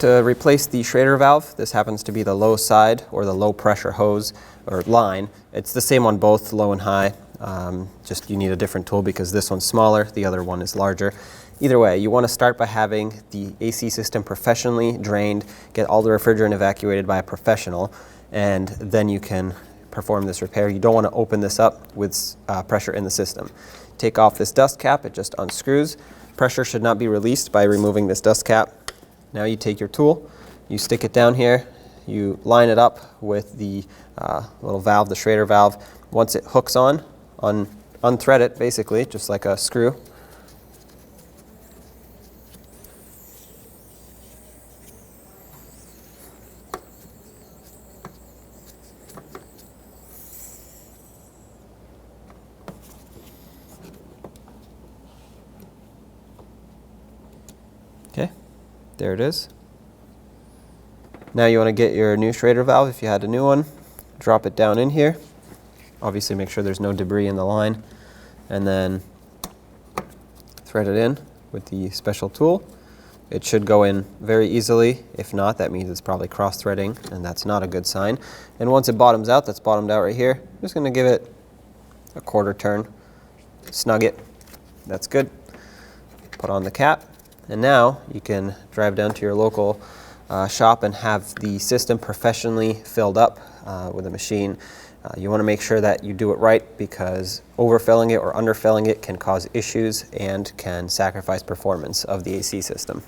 To replace the Schrader valve, this happens to be the low side or the low pressure hose or line. It's the same on both low and high, just you need a different tool because this one's smaller, the other one is larger. Either way, you want to start by having the AC system professionally drained, get all the refrigerant evacuated by a professional, and then you can perform this repair. You don't want to open this up with pressure in the system. Take off this dust cap, it just unscrews. Pressure should not be released by removing this dust cap. Now you take your tool, you stick it down here, you line it up with the little valve, the Schrader valve. Once it hooks on, unthread it basically, just like a screw. Okay, there it is. Now you want to get your new Schrader valve, if you had a new one, drop it down in here. Obviously make sure there's no debris in the line, and then thread it in with the special tool. It should go in very easily. If not, that means it's probably cross-threading, and that's not a good sign. And once it bottoms out, that's bottomed out right here, I'm just going to give it a quarter turn, snug it. That's good. Put on the cap. And now you can drive down to your local shop and have the system professionally filled up with a machine. You want to make sure that you do it right because overfilling it or underfilling it can cause issues and can sacrifice performance of the AC system.